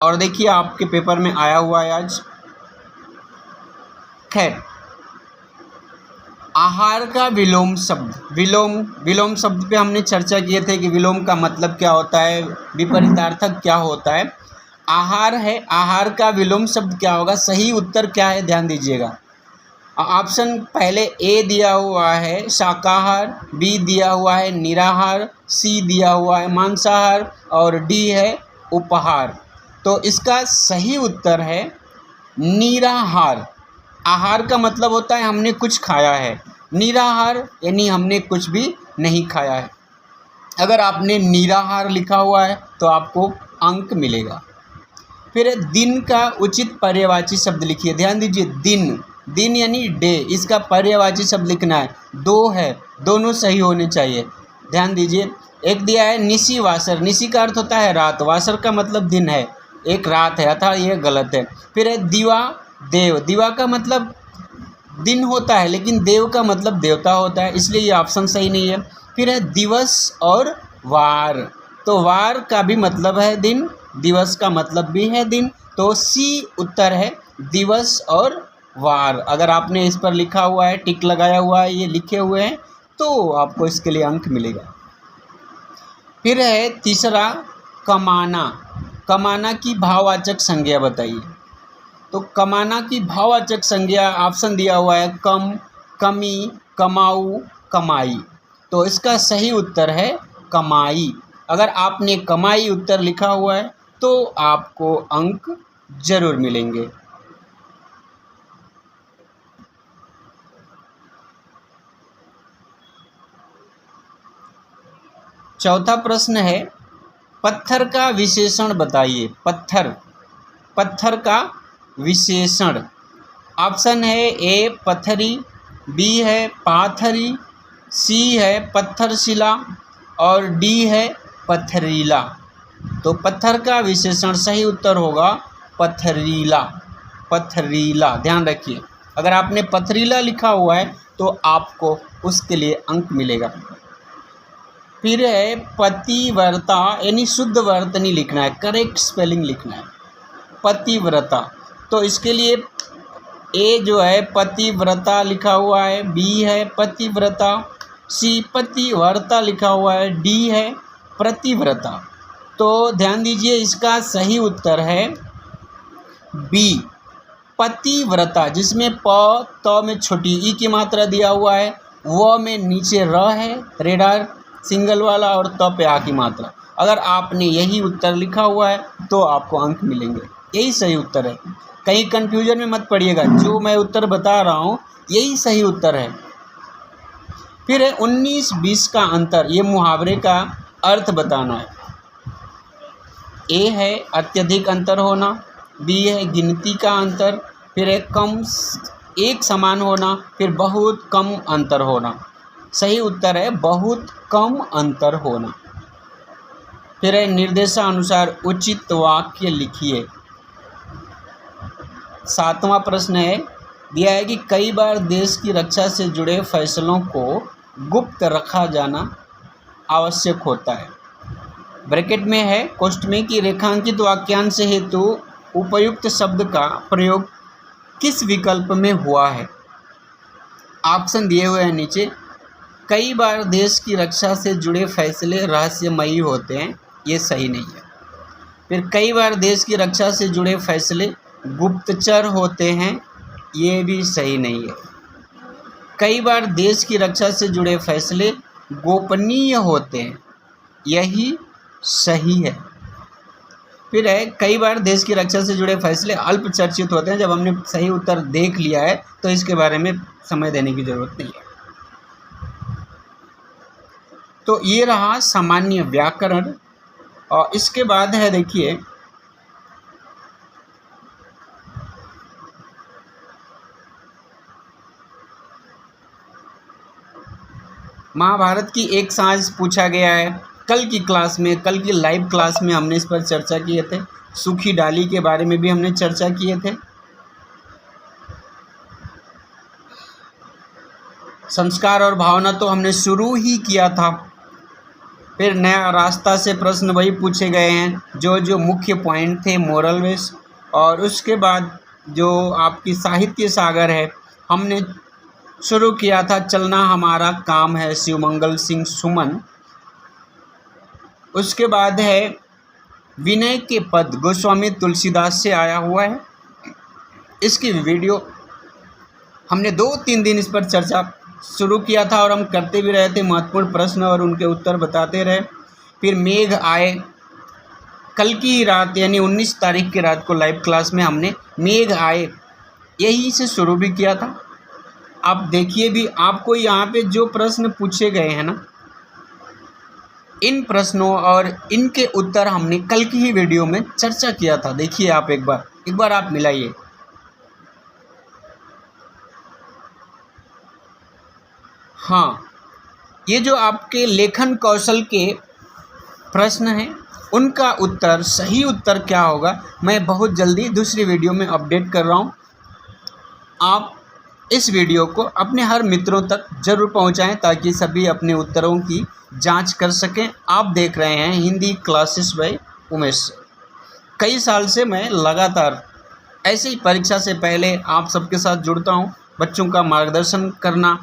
और देखिए आपके पेपर में आया हुआ है आज। खैर, आहार का विलोम शब्द, विलोम शब्द पे हमने चर्चा किए थे कि विलोम का मतलब क्या होता है, विपरीतार्थक क्या होता है। आहार है, आहार का विलोम शब्द क्या होगा, सही उत्तर क्या है, ध्यान दीजिएगा। ऑप्शन पहले ए दिया हुआ है शाकाहार, बी दिया हुआ है निराहार, सी दिया हुआ है मांसाहार और डी है उपहार। तो इसका सही उत्तर है निराहार। आहार का मतलब होता है हमने कुछ खाया है, निराहार यानी हमने कुछ भी नहीं खाया है। अगर आपने निराहार लिखा हुआ है तो आपको अंक मिलेगा। फिर दिन का उचित पर्यायवाची शब्द लिखिए। ध्यान दीजिए, दिन, दिन यानी डे, इसका पर्यायवाची शब्द लिखना है। दो है, दोनों सही होने चाहिए। ध्यान दीजिए, एक दिया है निशी वासर, निशी का अर्थ होता है रात, वासर का मतलब दिन है, एक रात है, अतः ये गलत है। फिर है दिवा देव, दिवा का मतलब दिन होता है लेकिन देव का मतलब देवता होता है, इसलिए ये ऑप्शन सही नहीं है। फिर है दिवस और वार, तो वार का भी मतलब है दिन, दिवस का मतलब भी है दिन, तो सी उत्तर है दिवस और वार। अगर आपने इस पर लिखा हुआ है, टिक लगाया हुआ है, ये लिखे हुए हैं, तो आपको इसके लिए अंक मिलेगा। फिर है तीसरा कमाना, कमाना की भाववाचक संज्ञा बताइए। तो कमाना की भाववाचक संज्ञा ऑप्शन दिया हुआ है कम, कमी, कमाऊ, कमाई। तो इसका सही उत्तर है कमाई। अगर आपने कमाई उत्तर लिखा हुआ है तो आपको अंक जरूर मिलेंगे। चौथा प्रश्न है पत्थर का विशेषण बताइए। पत्थर, पत्थर का विशेषण। ऑप्शन है ए पत्थरी, बी है पाथरी, सी है पत्थरशिला और डी है पत्थरीला। तो पत्थर का विशेषण सही उत्तर होगा पत्थरीला, पत्थरीला। ध्यान रखिए, अगर आपने पत्थरीला लिखा हुआ है तो आपको उसके लिए अंक मिलेगा। फिर है पतिव्रता, यानी शुद्ध वर्तनी लिखना है, करेक्ट स्पेलिंग लिखना है, पतिव्रता। तो इसके लिए ए जो है पतिव्रता लिखा हुआ है, बी है पतिव्रता, सी पतिव्रता लिखा हुआ है, डी है प्रतिव्रता। तो ध्यान दीजिए, इसका सही उत्तर है बी पतिव्रता, जिसमें प त में छोटी ई की मात्रा दिया हुआ है, व में नीचे र है रेडार सिंगल वाला और त पे आ की मात्रा। अगर आपने यही उत्तर लिखा हुआ है तो आपको अंक मिलेंगे, यही सही उत्तर है। कहीं कंफ्यूजन में मत पड़िएगा, जो मैं उत्तर बता रहा हूँ यही सही उत्तर है। फिर है 19-20 का अंतर, ये मुहावरे का अर्थ बताना है। ए है अत्यधिक अंतर होना, बी है गिनती का अंतर, फिर है कम एक समान होना, फिर बहुत कम अंतर होना। सही उत्तर है बहुत कम अंतर होना। फिर है निर्देशानुसार उचित वाक्य लिखिए। 7वां प्रश्न है, दिया है कि कई बार देश की रक्षा से जुड़े फैसलों को गुप्त रखा जाना आवश्यक होता है। ब्रैकेट में है कोष्ठ में कि रेखांकित वाक्यांश हेतु उपयुक्त शब्द का प्रयोग किस विकल्प में हुआ है। ऑप्शन दिए हुए हैं नीचे। कई बार देश की रक्षा से जुड़े फैसले रहस्यमयी होते हैं, ये सही नहीं है। फिर कई बार देश की रक्षा से जुड़े फैसले गुप्तचर होते हैं, ये भी सही नहीं है। कई बार देश की रक्षा से जुड़े फैसले गोपनीय होते हैं, यही सही है। फिर है कई बार देश की रक्षा से जुड़े फैसले अल्प चर्चित होते हैं। जब हमने सही उत्तर देख लिया है तो इसके बारे में समय देने की जरूरत नहीं है। तो ये रहा सामान्य व्याकरण। और इसके बाद है, देखिए महाभारत की एक सांझ पूछा गया है। कल की क्लास में, कल की लाइव क्लास में हमने इस पर चर्चा किए थे। सूखी डाली के बारे में भी हमने चर्चा किए थे। संस्कार और भावना तो हमने शुरू ही किया था। फिर नया रास्ता से प्रश्न वही पूछे गए हैं जो मुख्य पॉइंट थे मोरल वेस। और उसके बाद जो आपकी साहित्य सागर है, हमने शुरू किया था चलना हमारा काम है, शिवमंगल सिंह सुमन। उसके बाद है विनय के पद, गोस्वामी तुलसीदास से आया हुआ है। इसकी वीडियो हमने 2-3 दिन इस पर चर्चा शुरू किया था और हम करते भी रहे थे, महत्वपूर्ण प्रश्न और उनके उत्तर बताते रहे। फिर मेघ आए, कल की रात यानी 19 तारीख की रात को लाइव क्लास में हमने मेघ आए यही से शुरू भी किया था। आप देखिए भी, आपको यहाँ पे जो प्रश्न पूछे गए हैं ना, इन प्रश्नों और इनके उत्तर हमने कल की ही वीडियो में चर्चा किया था। देखिए आप एक बार आप मिलाइए। हाँ, ये जो आपके लेखन कौशल के प्रश्न हैं, उनका उत्तर, सही उत्तर क्या होगा, मैं बहुत जल्दी दूसरी वीडियो में अपडेट कर रहा हूँ। आप इस वीडियो को अपने हर मित्रों तक ज़रूर पहुँचाएँ ताकि सभी अपने उत्तरों की जांच कर सकें। आप देख रहे हैं हिंदी क्लासेस बाय उमेश। कई साल से मैं लगातार ऐसे ही परीक्षा से पहले आप सबके साथ जुड़ता हूँ। बच्चों का मार्गदर्शन करना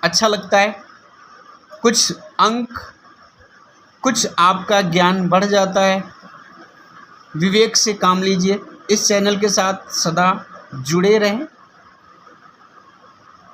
अच्छा लगता है, कुछ अंक, कुछ आपका ज्ञान बढ़ जाता है। विवेक से काम लीजिए। इस चैनल के साथ सदा जुड़े रहें।